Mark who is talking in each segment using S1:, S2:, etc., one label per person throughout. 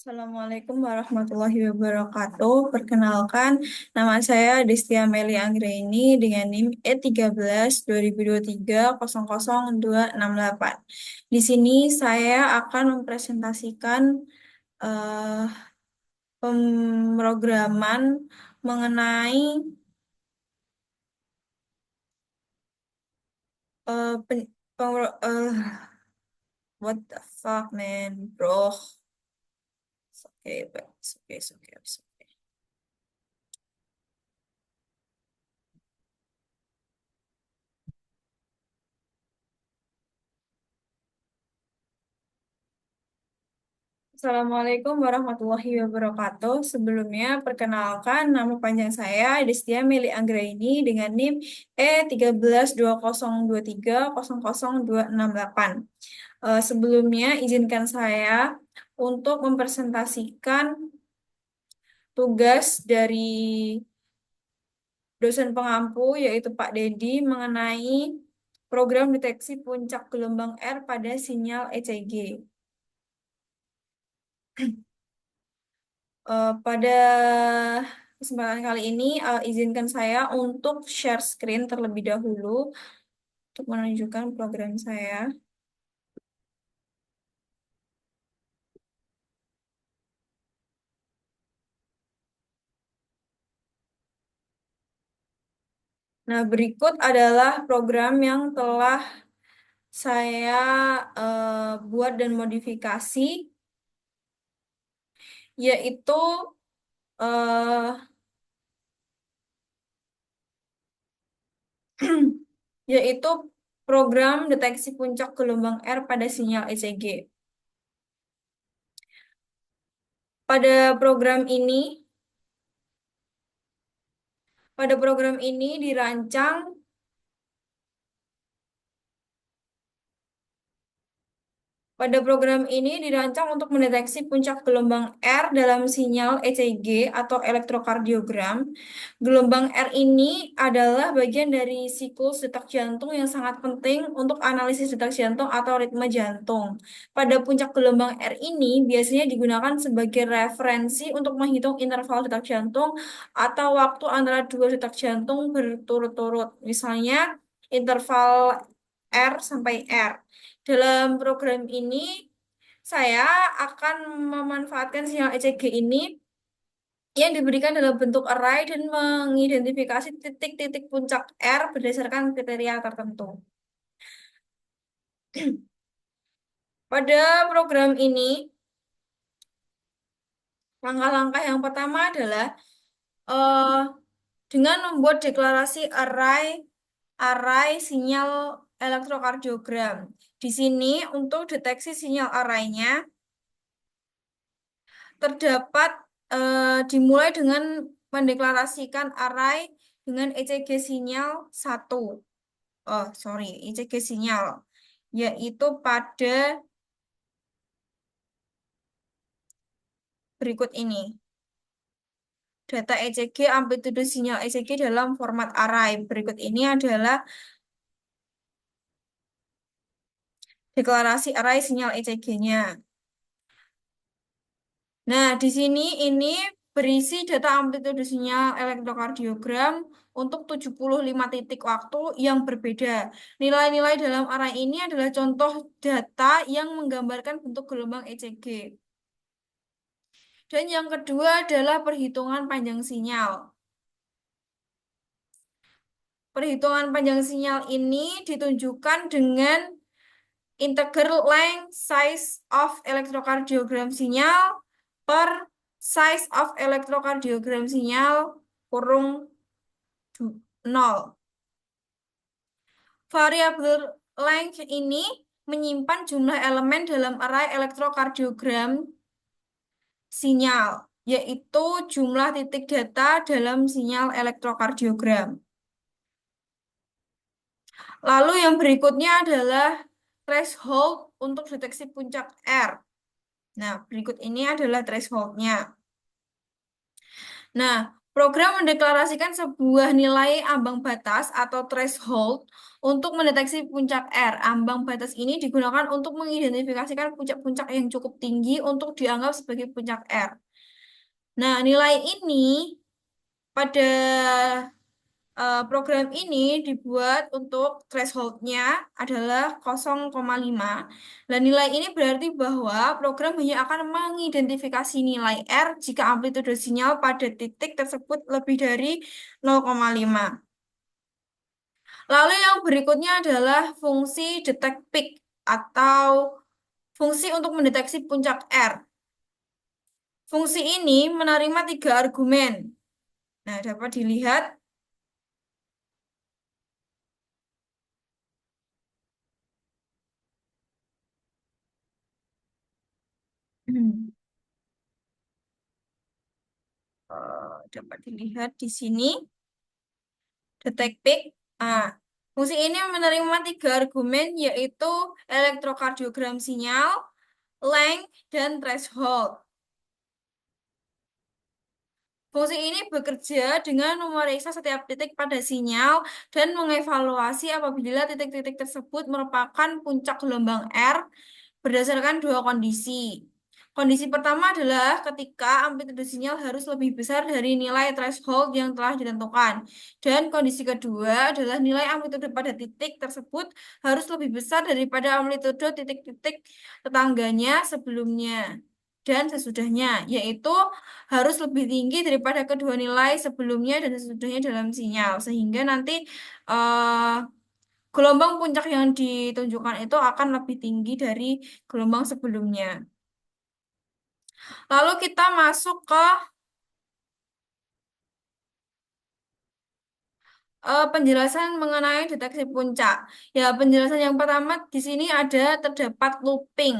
S1: Assalamualaikum warahmatullahi wabarakatuh. Perkenalkan, nama saya Destia Meli Anggraini dengan NIM E13 2023 000268. Di sini saya akan mempresentasikan eh, pemrograman mengenai eh, pen- pemro- eh, what the fuck man, bro. Oke, oke, oke, oke. Assalamualaikum warahmatullahi wabarakatuh. Sebelumnya, perkenalkan nama panjang saya Destia Meli Anggraini dengan NIM E13 2023 000268. Sebelumnya, izinkan saya untuk mempresentasikan tugas dari dosen pengampu, yaitu Pak Dedi, mengenai program deteksi puncak gelombang R pada sinyal ECG. Pada kesempatan kali ini, izinkan saya untuk share screen terlebih dahulu untuk menunjukkan program saya. Nah, berikut adalah program yang telah saya buat dan modifikasi, yaitu eh, yaitu program deteksi puncak gelombang R pada sinyal ECG. Pada program ini, pada program ini dirancang Pada program ini dirancang untuk mendeteksi puncak gelombang R dalam sinyal ECG atau elektrokardiogram. Gelombang R ini adalah bagian dari siklus detak jantung yang sangat penting untuk analisis detak jantung atau ritme jantung. Pada puncak gelombang R ini biasanya digunakan sebagai referensi untuk menghitung interval detak jantung atau waktu antara dua detak jantung berturut-turut. Misalnya interval R sampai R. Dalam program ini, saya akan memanfaatkan sinyal ECG ini yang diberikan dalam bentuk array dan mengidentifikasi titik-titik puncak R berdasarkan kriteria tertentu. Pada program ini, langkah-langkah yang pertama adalah eh, dengan membuat deklarasi array sinyal elektrokardiogram. Di sini untuk deteksi sinyal arraynya terdapat dimulai dengan mendeklarasikan array dengan ECG sinyal 1. Oh, sorry, ECG sinyal, yaitu pada berikut ini. Data ECG, amplitude sinyal ECG dalam format array. Berikut ini adalah deklarasi array sinyal ECG-nya. Nah, di sini ini berisi data amplitude sinyal elektrokardiogram untuk 75 titik waktu yang berbeda. Nilai-nilai dalam array ini adalah contoh data yang menggambarkan bentuk gelombang ECG. Dan yang kedua adalah perhitungan panjang sinyal. Perhitungan panjang sinyal ini ditunjukkan dengan integral length size of elektrokardiogram sinyal per size of elektrokardiogram sinyal kurung 0. Variabel length ini menyimpan jumlah elemen dalam array elektrokardiogram sinyal, yaitu jumlah titik data dalam sinyal elektrokardiogram. Lalu yang berikutnya adalah threshold untuk deteksi puncak R. Nah, berikut ini adalah thresholdnya. Nah, Program mendeklarasikan sebuah nilai ambang batas atau threshold untuk mendeteksi puncak R. Ambang batas ini digunakan untuk mengidentifikasikan puncak-puncak yang cukup tinggi untuk dianggap sebagai puncak R. Nah, nilai ini pada program ini dibuat untuk thresholdnya adalah 0,5. Dan nilai ini berarti bahwa program hanya akan mengidentifikasi nilai R jika amplitude sinyal pada titik tersebut lebih dari 0,5. Lalu yang berikutnya adalah fungsi detect peak atau fungsi untuk mendeteksi puncak R. Fungsi ini menerima tiga argumen. Nah, dapat dilihat. Dapat dilihat di sini, detect peak. Ah, fungsi ini menerima tiga argumen yaitu elektrokardiogram sinyal, length, dan threshold. Fungsi ini bekerja dengan memeriksa setiap titik pada sinyal dan mengevaluasi apabila titik-titik tersebut merupakan puncak gelombang R berdasarkan dua kondisi. Kondisi pertama adalah ketika amplitude sinyal harus lebih besar dari nilai threshold yang telah ditentukan. Dan kondisi kedua adalah nilai amplitude pada titik tersebut harus lebih besar daripada amplitude titik-titik tetangganya sebelumnya dan sesudahnya, yaitu harus lebih tinggi daripada kedua nilai sebelumnya dan sesudahnya dalam sinyal. Sehingga nanti eh, gelombang puncak yang ditunjukkan itu akan lebih tinggi dari gelombang sebelumnya. Lalu kita masuk ke penjelasan mengenai deteksi puncak. Ya, penjelasan yang pertama di sini terdapat looping.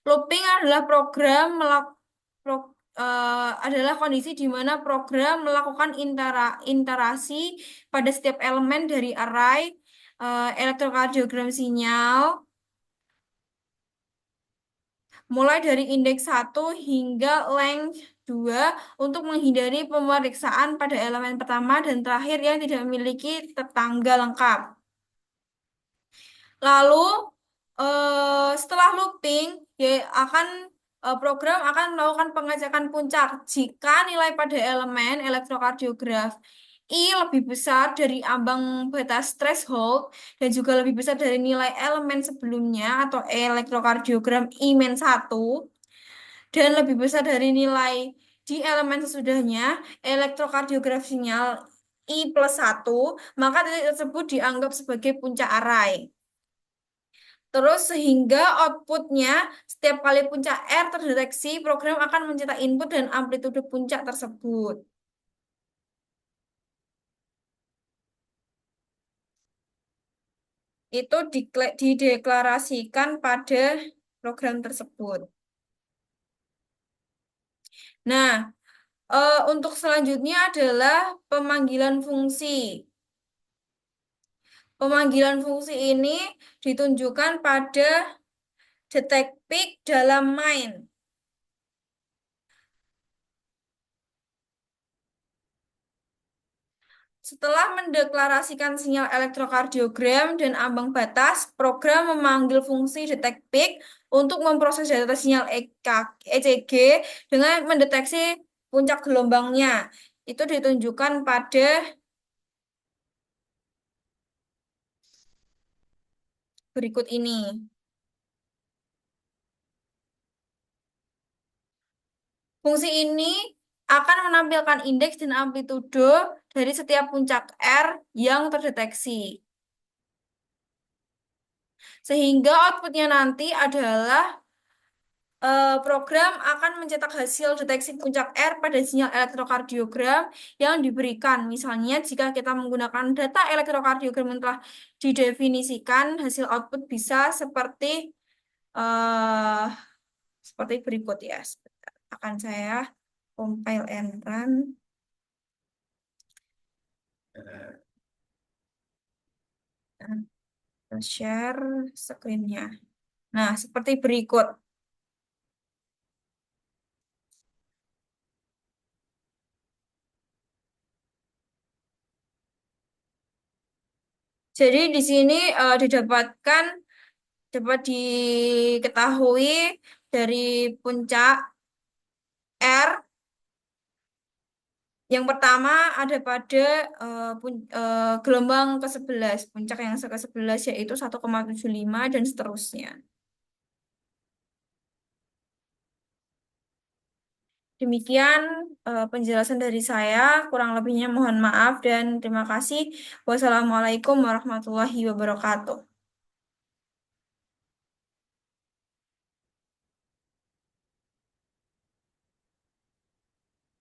S1: Looping adalah adalah kondisi di mana program melakukan interaksi pada setiap elemen dari array elektrokardiogram sinyal mulai dari indeks 1 hingga length 2 untuk menghindari pemeriksaan pada elemen pertama dan terakhir yang tidak memiliki tetangga lengkap. Lalu setelah looping, ya akan program akan melakukan pengecekan puncak jika nilai pada elemen elektrokardiograf I lebih besar dari ambang batas threshold dan juga lebih besar dari nilai elemen sebelumnya atau elektrokardiogram I-1 dan lebih besar dari nilai di elemen sesudahnya elektrokardiograf sinyal I+1, maka titik tersebut dianggap sebagai puncak arai. Terus sehingga outputnya setiap kali puncak R terdeteksi, program akan mencetak input dan amplitude puncak tersebut. Itu dideklarasikan pada program tersebut. Nah, untuk selanjutnya adalah pemanggilan fungsi. Pemanggilan fungsi ini ditunjukkan pada detect peak dalam main. Setelah mendeklarasikan sinyal elektrokardiogram dan ambang batas, program memanggil fungsi detect peak untuk memproses data sinyal ECG dengan mendeteksi puncak gelombangnya. Itu ditunjukkan pada berikut ini. Fungsi ini akan menampilkan indeks dan amplitude dari setiap puncak R yang terdeteksi. Sehingga outputnya nanti adalah program akan mencetak hasil deteksi puncak R pada sinyal elektrokardiogram yang diberikan. Misalnya, jika kita menggunakan data elektrokardiogram yang telah didefinisikan, hasil output bisa eh, seperti berikut ya. Sebentar. Akan saya compile and run. Share screen-nya. Nah, seperti berikut. Jadi di sini dapat diketahui dari puncak R. Yang pertama ada pada gelombang ke-11, puncak yang ke-11 yaitu 1,75 dan seterusnya. Demikian penjelasan dari saya, kurang lebihnya mohon maaf dan terima kasih. Wassalamualaikum warahmatullahi wabarakatuh.